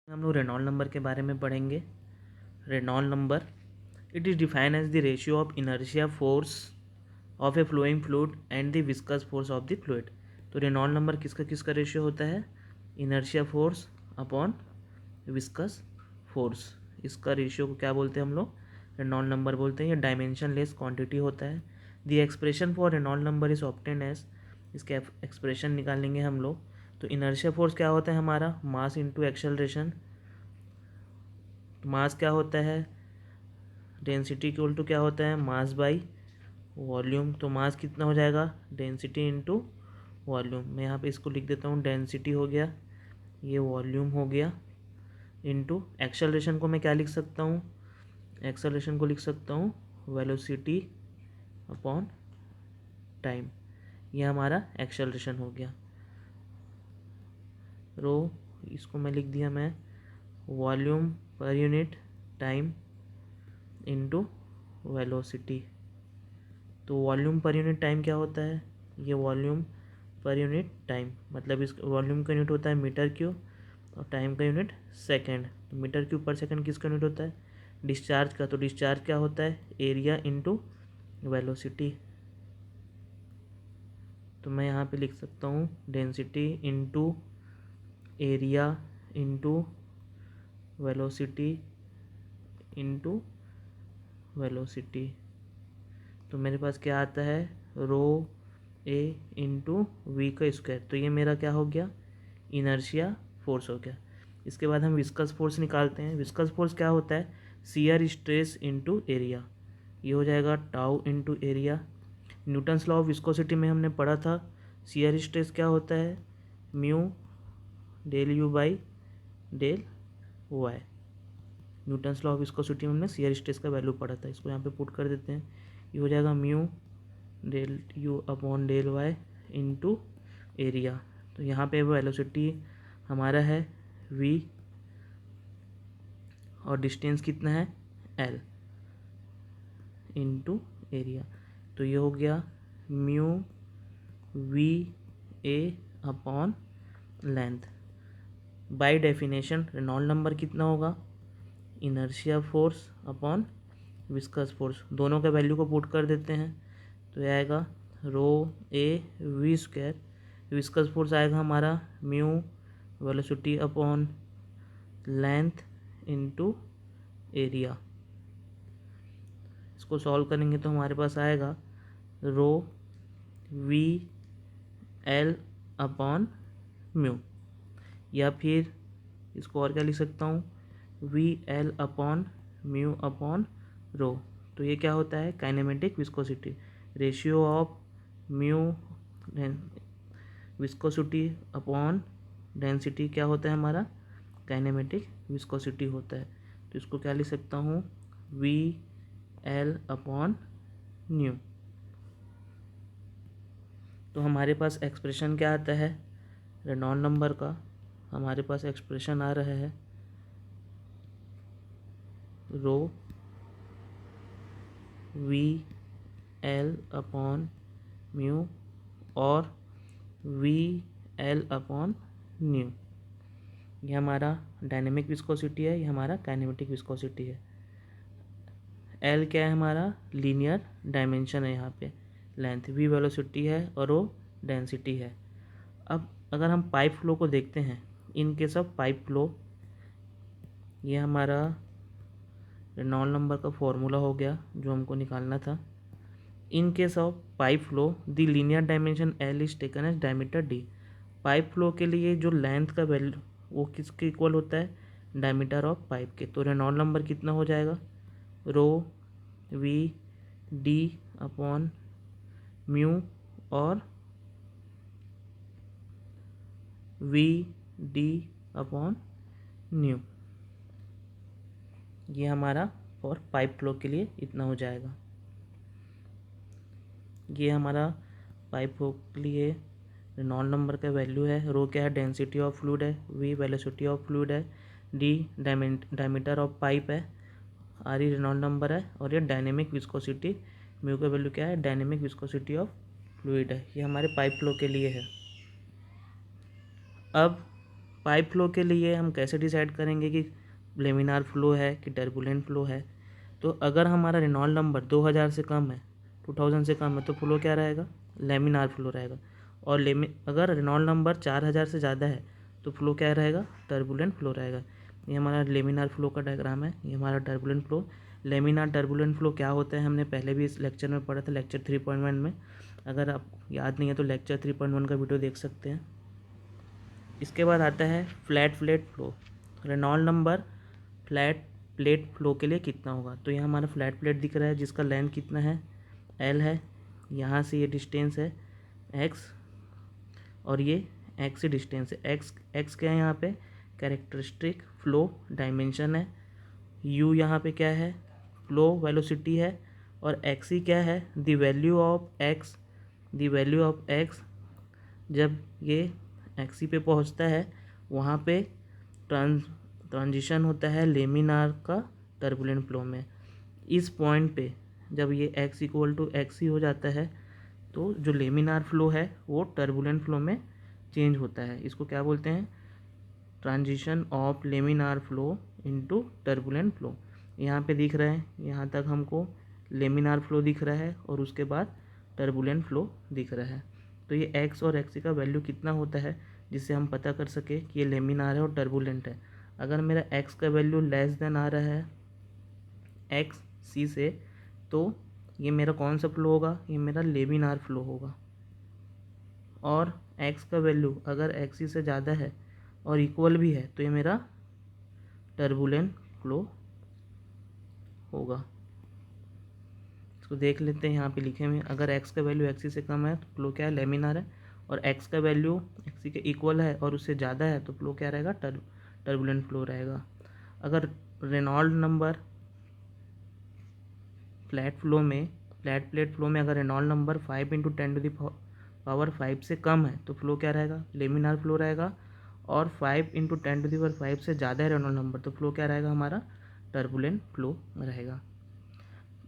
हम लोग Reynold number के बारे में पढ़ेंगे। Reynold number, it is defined as the ratio of inertia force of a flowing fluid and the viscous force of the fluid. तो Reynold number किसका किसका रेशियो होता है? Inertia force upon viscous force. इसका रेशियो को क्या बोलते हैं हम लोग? रेनॉल्ड नंबर बोलते हैं। ये डायमेंशन लेस क्वांटिटी होता है। The expression for Reynold number is obtain as, इसके एक्सप्रेशन निकालेंगे हम लोग। तो इनर्शिया फोर्स क्या होता है हमारा? Mass into acceleration. मास क्या होता है? डेंसिटी इक्वल टू क्या होता है? Mass by volume. तो मास कितना हो जाएगा? Density into volume. मैं यहाँ पे इसको लिख देता हूँ, डेंसिटी हो गया, ये वॉल्यूम हो गया, इंटू एक्सेलरेशन को मैं क्या लिख सकता हूँ? एक्सेलरेशन को लिख सकता हूँ वेलोसिटी अपॉन टाइम। ये हमारा एक्सेलरेशन हो गया। रो, इसको मैं लिख दिया मैं volume per unit time into velocity. तो वॉल्यूम पर यूनिट टाइम क्या होता है? ये वॉल्यूम पर यूनिट टाइम, मतलब इस वॉल्यूम का यूनिट होता है मीटर क्यूब और टाइम का यूनिट सेकंड। तो मीटर क्यूब पर सेकंड किसका यूनिट होता है? डिस्चार्ज का। तो डिस्चार्ज क्या होता है? Area into velocity. तो मैं यहाँ पे लिख सकता हूँ density into area into velocity into velocity. तो मेरे पास क्या आता है? रो ए इंटू वी का स्क्वायर। तो ये मेरा क्या हो गया? इनर्शिया फोर्स हो गया। इसके बाद हम विस्कस फोर्स निकालते हैं। विस्कस फोर्स क्या होता है? Shear stress into area. ये हो जाएगा tau into area. Newton's law of viscosity में हमने पढ़ा था, शियर स्ट्रेस क्या होता है? Mu del u by del y. Newton's law of viscosity में हमने शियर स्ट्रेस का वैल्यू पढ़ा था। इसको यहाँ पे पुट कर देते हैं। ये हो जाएगा mu del u upon del y into area. तो यहाँ पे वेलोसिटी हमारा है v और डिस्टेंस कितना है? l into area. तो ये हो गया mu V A upon length. By definition Reynold number कितना होगा? Inertia force upon viscous force. दोनों का वैल्यू को पुट कर देते हैं। तो ये आएगा rho A V square. Viscous force आएगा हमारा mu velocity upon length into area. इसको सॉल्व करेंगे तो हमारे पास आएगा rho V L upon mu, या फिर इसको और क्या लिख सकता हूँ? V L upon mu upon rho. तो ये क्या होता है? Kinematic viscosity. Ratio of mu viscosity upon density क्या होता है हमारा? काइनेमेटिक विस्कोसिटी होता है। तो इसको क्या लिख सकता हूँ? V L upon new. तो हमारे पास एक्सप्रेशन क्या आता है रेनॉल्ड नंबर का? हमारे पास एक्सप्रेशन आ रहा है रो वी एल अपॉन म्यू और वी एल अपॉन न्यू। ये हमारा डायनेमिक विस्कोसिटी है, ये हमारा काइनेमेटिक विस्कोसिटी है। एल क्या है हमारा? लीनियर डायमेंशन है यहाँ पे। लेंथ वी वेलोसिटी है और वो डेंसिटी है। अब अगर हम पाइप फ्लो को देखते हैं, इन केस ऑफ पाइप फ्लो, ये हमारा रेनॉल्ड नंबर का फॉर्मूला हो गया जो हमको निकालना था। In case of pipe flow the linear dimension L is taken as diameter D. Pipe flow के लिए जो लेंथ का वैल्यू वो किसके इक्वल होता है? डायमीटर ऑफ पाइप के। तो रेनॉल्ड नंबर कितना हो जाएगा? रो वी डी अपॉन म्यू और वी डी अपॉन न्यू। ये हमारा और पाइप फ्लो के लिए इतना हो जाएगा। ये हमारा पाइप फ्लो के लिए रेनॉल्ड नंबर का वैल्यू है। रो क्या है? डेंसिटी ऑफ फ्लूइड है। वी वेलोसिटी ऑफ फ्लूइड है। डी डायमीटर ऑफ पाइप है। आर ई रेनॉल्ड नंबर है। और ये डायनेमिक विस्कोसिटी म्यू का वैल्यू क्या है? डायनेमिक विस्कोसिटी ऑफ फ्लूइड है। ये हमारे पाइप फ्लो के लिए है। अब पाइप फ्लो के लिए हम कैसे डिसाइड करेंगे कि लेमिनार फ्लो है कि टर्बुलेंट फ्लो है? तो अगर हमारा रेनॉल्ड नंबर 2000 से कम है, 2000 से कम है, तो फ्लो क्या रहेगा? लेमिनार फ्लो रहेगा। और अगर रेनॉल्ड नंबर 4000 से ज़्यादा है तो फ्लो क्या रहेगा? टर्बुलेंट फ्लो रहेगा। ये हमारा लेमिनार फ्लो का डायग्राम है, ये हमारा turbulent flow. Laminar turbulent flow क्या होता है हमने पहले भी इस लेक्चर में पढ़ा था, लेक्चर 3.1 में। अगर आप याद नहीं है तो लेक्चर 3.1 का वीडियो देख सकते हैं। इसके बाद आता है flat plate flow. Reynold number flat plate flow के लिए कितना होगा? तो यहाँ हमारा फ्लैट प्लेट दिख रहा है जिसका लेंथ कितना है? एल है। यहाँ से ये डिस्टेंस है एक्स, और ये एक्स से डिस्टेंस है। एक्स क्या है यहाँ पे? कैरेक्टरिस्टिक फ्लो डायमेंशन है। यू यहाँ पे क्या है? फ्लो वेलोसिटी है। और एक्स ही क्या है? The value of x. The value of x जब ये एक्सी पे पहुंचता है वहाँ पे ट्रांजिशन होता है लेमिनार का टर्बुलेंट फ्लो में। इस पॉइंट पे जब ये x इक्वल टू एक्स ही हो जाता है तो जो लेमिनार फ्लो है वो टर्बुलेंट फ्लो में चेंज होता है। इसको क्या बोलते हैं? Transition of laminar flow into turbulent flow. यहाँ पे दिख रहा है, यहाँ तक हमको लेमिनार फ्लो दिख रहा है और उसके बाद टर्बुलेंट फ्लो दिख रहा है। तो ये एक्स और एक्सी का वैल्यू कितना होता है जिससे हम पता कर सके कि ये लेमिनार है और टर्बुलेंट है। अगर मेरा एक्स का वैल्यू लेस देन आ रहा है एक्स सी से, तो ये मेरा कौन सा फ्लो होगा? ये मेरा लेमिनार फ्लो होगा। और एक्स का वैल्यू अगर एक्स सी से ज़्यादा है और इक्वल भी है तो ये मेरा टर्बुलेंट फ्लो होगा। इसको देख लेते हैं, यहाँ पे लिखे हुए अगर एक्स का वैल्यू एक्सी से कम है तो फ्लो क्या है? लेमिनार है। और एक्स का वैल्यू एक्सी के इक्वल है और उससे ज़्यादा है तो फ्लो क्या रहेगा? टर्बुलेंट फ्लो रहेगा। अगर Reynold number flat plate flow में अगर रेनॉल्ड नंबर 5 × 10⁵ से कम है तो फ्लो क्या रहेगा? लेमिनार फ्लो रहेगा। और 5 × 10⁵ से ज़्यादा है रेनॉल्ड नंबर तो फ्लो क्या रहेगा? हमारा टर्बुलेंट फ्लो रहेगा।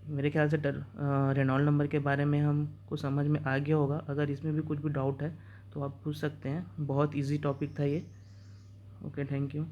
मेरे ख्याल से रेनॉल्ड नंबर के बारे में हमको समझ में आ गया होगा। अगर इसमें भी कुछ भी डाउट है तो आप पूछ सकते हैं। बहुत इजी टॉपिक था ये। Okay, thank you.